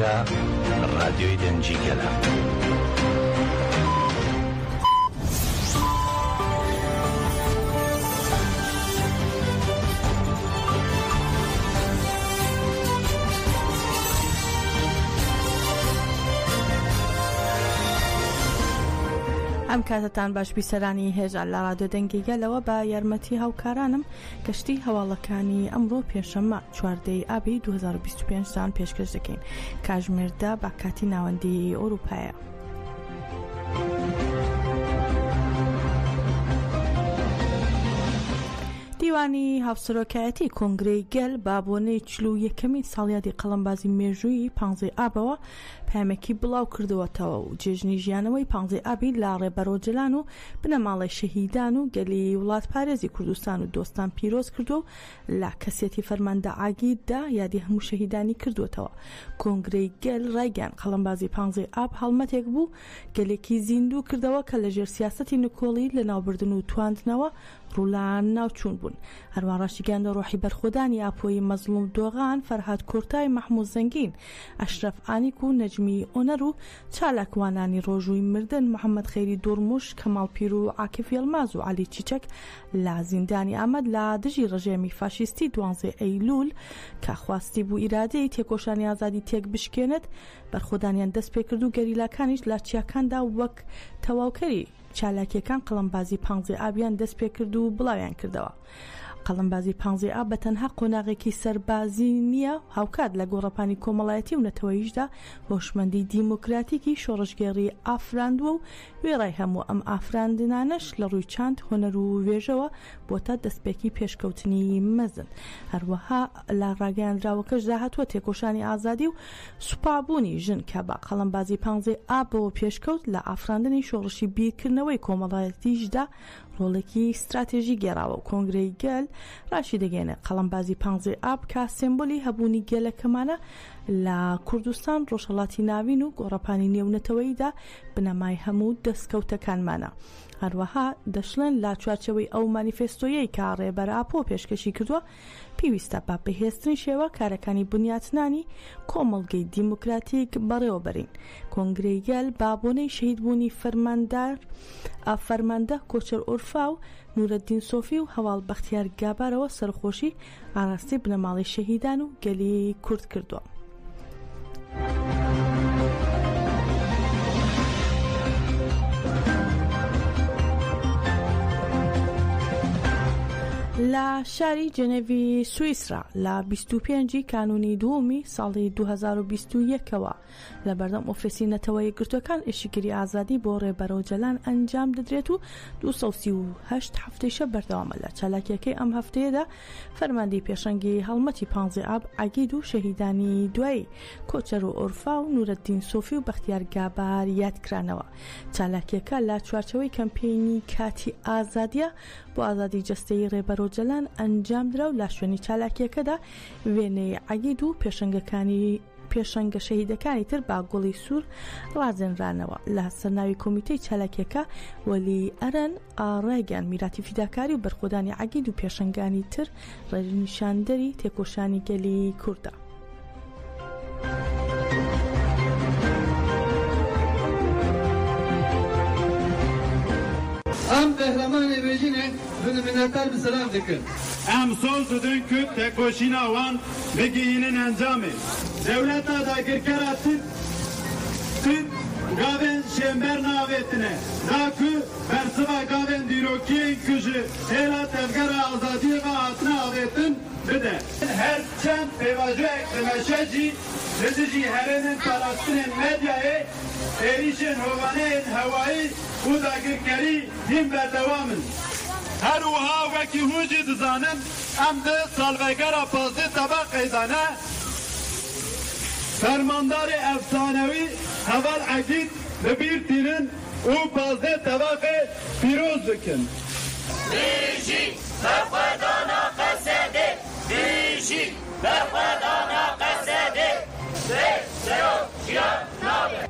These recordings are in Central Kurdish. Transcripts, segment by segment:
ئێرە ڕادیۆی دەنگی گەلە. ئەم کاتتان باش بیسەرانی هێژان لە ڕادیۆ دەنگی گەلەوە بە یارمەتی هاوکارانم گەشتی هەواڵەکانی ئەمڕۆ پێشەممە 4 ئابی 2025 پێشکەش دەکەین. کاتژمێردا بە کاتی ناوەندی ئەوروپایە. دیوانی هاوسەرۆکایەتی کۆنگرەی گەل با بۆنەی 41مین ساڵیادی قەڵەمبازی مێژووی 15 ئابەوە پامێکی بڵاو کردووەتەوە و جێژنی ژیانەوەی 15 ئابی لە ڕێبەرۆجلان و بنەماڵی شەهیدان و گەلی وڵات پارێزی کوردستان و دۆستان پیرۆز کردو لە کەسێتی فەرماندە ئاگیددا یادی هەموو شەهیدانی کردووەتەوە. کۆنگرەی گەل ڕایگەیان قەڵەمبازی 15 ئاب هەڵمەتێک بوو گەلێکی زیندوو کردەوە کە لەژێر سیاسەتی نکۆڵی لە ناوبردن و تواندنەوە ڕوولان ناوچوون بوون. هەروە ڕاشتیگەاندە ڕۆحی بەرخۆدانی ئاپۆی مەزلوم دۆغان، فەرهاد کورتای، مەحموود زەنگین، ئەشرەف ئانیک و نەجمی ئۆنەر و چالاکوانانی ڕۆژووی مردن، محەممەد خەیری دوورموش، کەماڵ پیر و عاکف یەڵماز و عەلی چیچەک لە زیندانی ئامەد لە دژی ڕژێمی فاشیستی 12 ئەیلول کە خواستی بوو ئیرادەی تێکۆشانی ئازادی تێک بشکێنێت بەرخۆدانیان دەست پێ کرد و گەریلاکانیش لە چیاکاندا وەک تەواوکەری چالاکیەکان قەڵەمبازی 15 ئابیان دەست پێ کرد و بڵاویان کردەوە. قەڵەمبازی 15 ئاب بە تەنها قۆناغێکی سەربازی نییە، هاوکات لە گۆڕەپانی کۆمەڵایەتی و نەتەوەییشدا هۆشمەندی دیموکراتیکی شۆڕژگێڕی ئافراندووە و وێڕای هەموو ئەم ئافراندنانەش لە ڕووی چاند هۆنەر و وێژەوە بۆتە دەستپێکی پێشکەوتنی مەزن. هەروەها لە ڕاگەیاندراوەکەشدا هاتووە تێکۆشانی ئازادی و سوپابوونی ژن کە بە قەڵەمبازی 15 ئابەوە پێشکەوت لە ئافراندنی شۆڕشی بیرکردنەوەی کۆمەڵایەتیشدا ڕۆڵێکی استراتێژی گێڕاوە و کۆنگرەی گەل ڕاشی دەگەێنێ قەڵەمبازی 15 ئاب کە سێمبۆلی هەبوونی گەلەکەمانە لە کوردستان، ڕۆژهەڵاتی ناوین و گۆڕەپانی نێونەتەوەییدا بنەمای هەموو دەستکەوتەکانمانە. هەروەها دەشڵێن لە چوارچەوەی ئەو مانیفێستۆیەی کە ڕێبەر ئاپۆ پێشکەشی کردووە پێویستە بە بەهێزترین شێوە کارەکانی بنیاتنانی کۆمەڵگەی دیموکراتیک بەڕێوەبەرین. کۆنگرەی گەل بابۆنەی شەهیدبوونی فەرماندە کۆچەر ئورفا و نورەدین سۆفی و هەواڵ بەختیار گابارەوە سەرخۆشی ئاراستی بنەماڵی شەهیدان و گەلی کورد کردووە. لە شاری جنێڤی سوئیسرا لە 25 کانونی دووەمی ساڵی 2021ەوە لە بەردەم ئۆفرسی نەتەوەی گرتوەکان ئێشیگیری ئازادی بۆ ڕێبەرۆجەلان ئەنجام دەدرێت و 238 هەفتەیشە بەردەوامە. لە چالاکیەکەی ئەم هەفتەیەدا فەرماندەی پێشەنگی هەڵمەتی 15 ئاب ئاگید و شەهیدانی دوایی کۆچەر و ئۆرفا و نورەدین سۆفی و بەختیار گابار یادکرانەوە. چالاکیەکە لە چوارچەوەی کەمپێنی کاتی ئازادیە بۆ ئازادی جەستەی ڕێبەرۆجەلان ئەنجام درا و لە شوێنی چالاکیەکەدا وێنەی عەگید و پێشەنگە شەهیدەکانی تر با گوڵی سوور ڕازێنرانەوە. لە سەرناوی کۆمیتەی چالاکیەکە وەلی ئەرەن ڕایگەیان میراتی فیداکاری و بەرخۆدانی عەگید و پێشەنگانی تر ڕێنیشاندەری تێکۆشانی گەلی کوردە. ئەم قەهرەمانێ بێژینێ من منەتەر بسەلام دەکەن. ئەم سۆز دەدەن کە تێکۆشینە ئەوان بگەینن ئەنجامێ. دەولەتە داگیرکەرە تر گاوێن شێمبەر ناوێتنە ناکو بەرسەبا گاوێن دیرۆکیên ku ji hêla tevgera azadiyê ve hatine avêtin bide. Her çend pêvajoyek dimeşe jî li dijî herêmên parastinên medyayê êrişên hovaneyên hewayî û dagirkerî hîn berdewam in. Her wiha wekî hûn jî dizanin em di salvegera pazdê tebaqê de ne fermandarê efsanewî heval Egîd li bîr tînin û pazdê tebaqê pîroz dikin. Bijî berxwedana qesedê, bijî berxwedana qesedê, sê seyo jiyan nabe.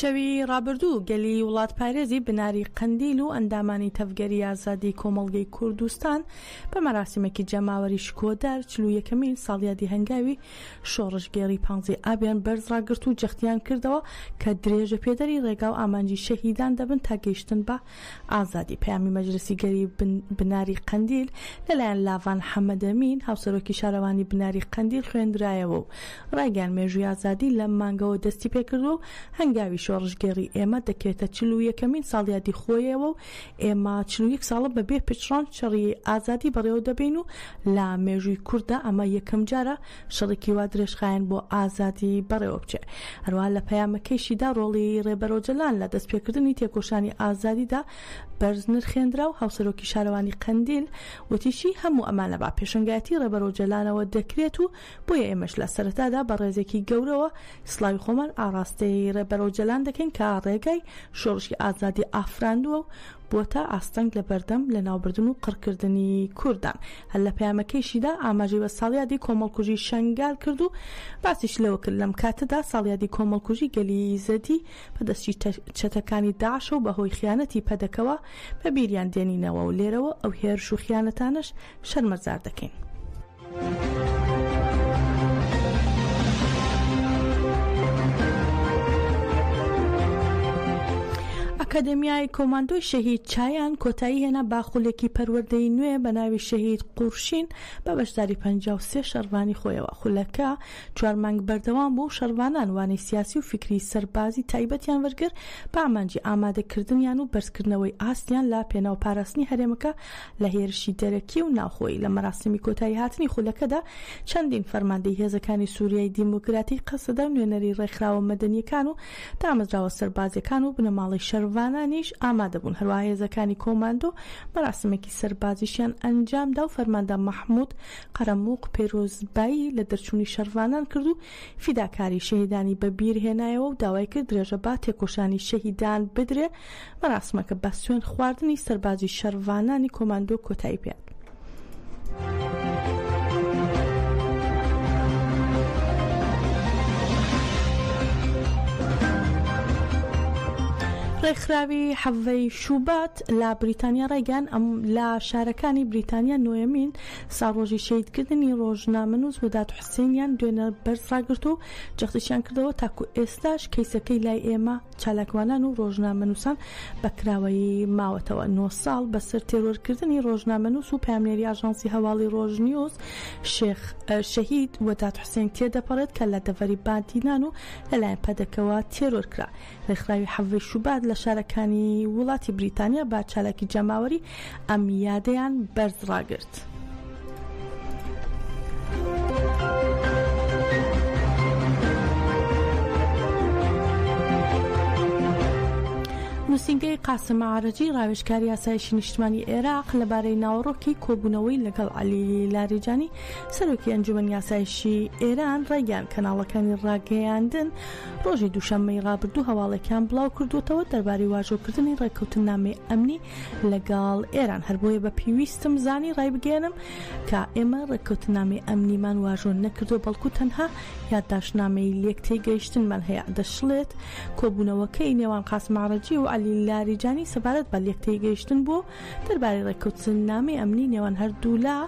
شەوی ڕابردوو گەلی وڵات پارێزی بناری قەندیل و ئەندامانی تەفگەری ئازادی کۆمەڵگەی کوردستان بە مەراسیمێکی جەماوەری شکۆدار 41مین ساڵیادی هەنگاوی شۆڕشگێڕی 15 ئابیان بەرزڕاگرت و جەختیان کردەوە کە درێژە پێدەری ڕێگا و ئامانجی شەهیدان دەبن تا گەیشتن بە ئازادی. پەیامی مەجلسی گەری بناری قەندیل لەلایەن لاڤان حەمەدەمین هاوسەرۆکی شارەوانی بناری قەندیل خوێندرایەوە و ڕایگەیان مێژووی ئازادی لەم مانگەوە دەستی پێکردو و هەنگاوی شۆڕشگێڕی ئێمە دەکرێتە 41مین ساڵیادی خۆیەوە و ئێمە 41 ساڵە بەبێ پچڕان شەڕی ئازادی بەڕێوە دەبین و لە مێژووی کووردا ئەمە یەکەم جارە شەڕێکی وا درێژخایەن بۆ ئازادی بەڕێوە بچێ. هەروە لە پەیامەکەیشیدا ڕۆڵی ڕێبەرۆجەلان لە دەستپێکردنی تێکۆشانی ئازادیدا بەرز نرخێنرا و هاوسەرۆکی شارەوانی قەندیل وتیشی هەموو ئەمانە با پێشنگایەتی ڕێبەرۆجەلانەوە دەکرێت و بۆیە ئێمەش لە سەرەتادا بە ڕێزێکی گەورەوە سڵاوی خۆمان ئاڕاستەی ڕێبەرۆجەلان دەکەین کە ڕێگای شۆڕشی ئازادی ئافراندووە و بۆتە ئاستەنگ لە بەردەم لە ناوبردن و قڕکردنی کوردان. هەر لە پەیامەکەیشیدا ئاماژەی بە ساڵیادی کۆمەڵکوژی شنگال کرد و باسیش لەوە کرد لەم کاتەدا ساڵیادی کۆمەڵکوژی گەلی زەدی بەدەستی چەتەکانی داعش و بەهۆی خیانەتی پەدەکەوە بە بیریان دێنینەوە و لێرەوە ئەو هێرش و خیانەتانش شەرمەزار دەکەین. ئەکادمیای کۆماندۆی شەهید چایان کۆتایی هێنا باخولێکی پەروەردەی نوێ بە ناوی شەهید قورشین بە بەشداری 53 شەڕوانی خۆیەوە. خولەکە 4 مانگ بەردەوام بوو شەڕوانان وانەی سیاسی و فکری سەربازی تایبەتیان وەرگر بە ئامانجی ئامادەکردنیان و بەرزکردنەوەی ئاستیان لە پێناو پاراستنی هەرێمەکە لە هێرشی دەرەکی و ناوخۆی. لە مەراسمی کۆتایی هاتنی خولەکەدا چەندین فەرماندەی هێزەکانی سووریای دیموکراتی قەسەدا و نوێنەری ڕێکخراوە مەدەنیەکان و دامەزراوە سەربازیەکان و بنەماڵی شەڕوانانیش ئامادە بوون. هەروە هێزەکانی کۆماندۆ مەراسمێکی سەربازیشیان ئەنجامدا و فەرماندە مەحموود قەرەمووق پێرۆزبایی لە دەرچوونی شەڕوانان کرد و فیداکاری شەهیدانی بە بیرهێنایەوە و داوای کرد درێژە با تێکۆشانی شەهیدان بدرێ. مەراسمەکە بە سوێن خواردنی سەربازی شەڕوانانی کۆماندۆ کۆتایی پێات. ڕێکخراوی حەڤەی شوبات لە بریتانیا ڕێگەیان لە شارەکانی بریتانیا نۆیەمین ساڵڕۆژی شەهیدکردنی ڕۆژنامەنووس بۆداد حوسێنیان دوێنە بەرزڕاگرت و جەختیشیان کردەوە تاکو ئێستاش کەیسەکەی لای ئێمە چالاکوانان و ڕۆژنامەنووسان بەکراوەی ماوەتەوە. 9 ساڵ بەسەر تێرۆرکردنی ڕۆژنامەنووس و پامنێری ئاژانسی هەواڵی ڕۆژنیوز شەهید وەداد حوسێن تێدەپەڕێت کە لە دەڤەری بادینان و لەلایەن پەدەکەوە تێرۆرکرا. ڕێکخراوی حەڤەی شوبات لە شارەکانی وڵاتی بریتانیا با چالاکی جەماوەری ئەم یادەیان بەرزڕاگرت. نووسینگەی قاسم عارەجی ڕاوێژکاری یاسایشی نیشتمانی عێراق لەبارەی ناوەڕۆکی کۆبوونەوەی لەگەڵ عەلی لاریجانی سەرۆکی ئەنجومەن یاسایشی ئێران ڕێگەیان کەناڵەکانی ڕاگەیاندن ڕۆژی دووشەممەی ڕابردوو هەواڵێکیان بڵاو کردوتەوە دەربارەی واژۆکردنی ڕێکەوتنامەی ئەمنی لەگەڵ ئێران. هەر بۆیە بە پێویستم زانی ڕای بگەێنم کە ئێمە ڕێکەوتنامەی ئەمنیمان واژۆ نەکردو بەڵکو تەنها یادداشتنامەی لێکتەی گەیشتنمان هەیە. دەشڵێت کۆبوونەوەکەی نێوان قاسم عارەجی و عەلی لاریجانی سەبارەت بە لێکتەی گەیشتن بۆ دەربارەی ڕێکەوتنامەی ئەمنی نێوان هەردوو لا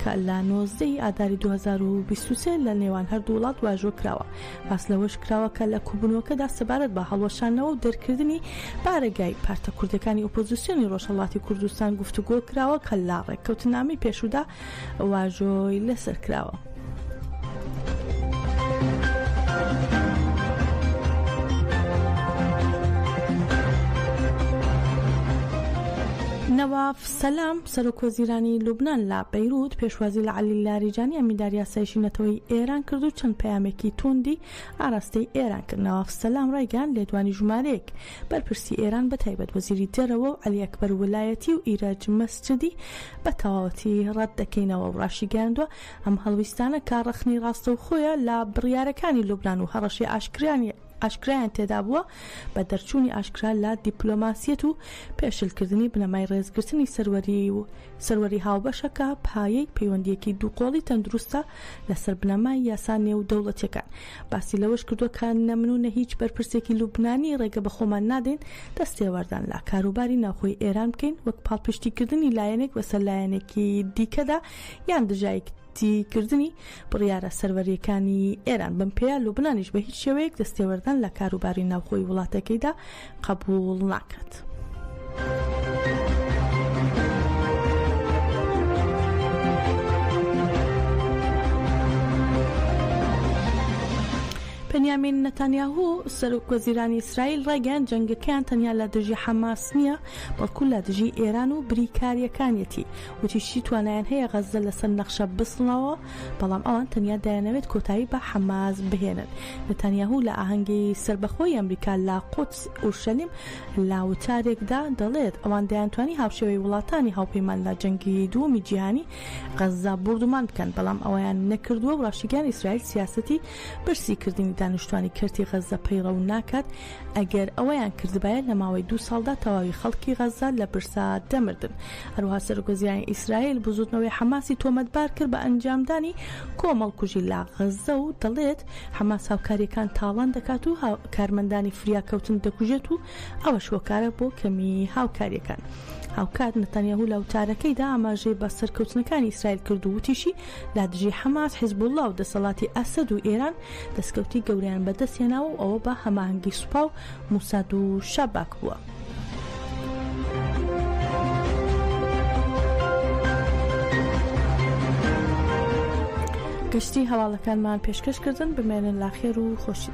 کە لە 19 ئاداری 2023 لە نێوان هەردوو وڵات واژۆ کراوە. باس لەوەش کراوە کە لە کۆبوونەوەکەدا سەبارەت بە هەڵوەشانەوە و دەرکردنی بارەگای پارتە کوردەکانی ئۆپۆزیسیۆنی ڕۆژهەڵاتی کوردستان گفتوگۆ کراوە کە لە ڕێکەوتنامەی پێشوودا واژۆی لەسەر کراوە. نەواف سەلام سەرۆکوەزیرانی لوبنان لە بەیروت پێشوازی لە عەلی لاریجانی ئەمینداری یاسایشی نەتەوەی ئێران کرد و چەند پەیامێکی توندی ئاراستەی ئێران کرد. نەواف سەلام ڕایگەیان لێدوانی ژمارەیەک بەرپرسی ئێران بە تایبەت وەزیری دەرەوە و عەلی ئەکبەر ویلایەتی و ئیراج مەسجدی بە تەواوەتی ڕەت دەکەینەوە و ڕاشی گەیاندووە ئەم هەڵویستانە کارڕەخنەی ڕاستەوخۆیە لە بڕیارەکانی لوبنان و هەڕەشی ئاشکرایان تێدا بووە بە دەرچوونی ئاشکرا لە دیپلۆماسیەت و پێشلکردنی بنەمای ڕێزگرتنی سەروەری هاوبەشەکە پایەی پەیوەندیەکی دووقۆڵی تەندروستە لەسەر بنەمای یاسا نێو دەوڵەتیەکان. باسی لەوەش کردووە کە نەمنونە هیچ بەرپرسێکی لوبنانی ڕێگە بە خۆمان نادەین دەستێوەردان لە کاروباری ناوخۆی ئێران بکەین وەک پاڵپشتیکردنی لایەنێک بەسەر لایەنێکی دیکەدا یان دژایەتیکردنی بڕیارە سەروەریەکانی ئێران بم پێیا لوبنانیش بە هیچ شێوەیەک دەستێوەردان لە کاروباری ناوخۆی وڵاتەکەیدا قبول ناکات. بەنیامین نەتانیاهو سەرۆکوەزیرانی ئیسرائیل ڕایگەیاند جەنگەکەیان تەنیا لە دژی حەماس نییە بەڵکو لە دژی ئێران و بریکاریەکانیەتی وتیشی توانایان هەیە غەزە لەسەر نەخشە بسڵنەوە بەڵام ئەوان تەنیا دەیانەوێت کۆتایی بە حەماس بهێنن. نەتانیاهو لە ئاهەنگی سربەخۆی ئەمریکا لە قودس ئورشەلیم لە وتارێکدا دەڵێت ئەوان دەیانتوانی هاوشێوەی وڵاتانی هاوپەیمان لە جەنگی دووەمی جیهانی غەزە بردومان بکەن بەڵام ئەویان نەکردووە و ڕاشیگەیان ئیسرائیل سیاسەتی برسیکردنی دانیشتوانی کردی غەزە پەیڕەو ناکات ئەگەر ئەوەیان کردبایە لە ماوەی 2 ساڵدا تەواوی خەڵکی غەزە لە برسا دەمردن. هەروەها سەرۆکوەزیرانی ئیسرائیل بزوتنەوەی حەماسی تۆمەتبار کرد بە ئەنجامدانی کۆمەڵکوژی لە غەزە و دەڵێت حەماس هاوکاریەکان تاوان دەکات و کارمەندانی فریاکەوتن دەکوژێت و ئەوەش هۆکارە بۆ کەمی هاوکاریەکان. هاوکات نەتانیاهو لە وتارەکەیدا ئاماژەی بە سەرکەوتنەکانی ئیسرائیل کرد و وتیشی لا دژی حەماس حیزبوڵڵا و دەسەڵاتی ئەسەد و ئێران دەستکەوتی گەوریان بەدەستێناوە و ئەوە بە هەماهەنگی سوپا و موساد و شەباک بووە. گەشتی هەواڵەکانمان پێشکەشکردن بمێنن لا خێر و خۆشی.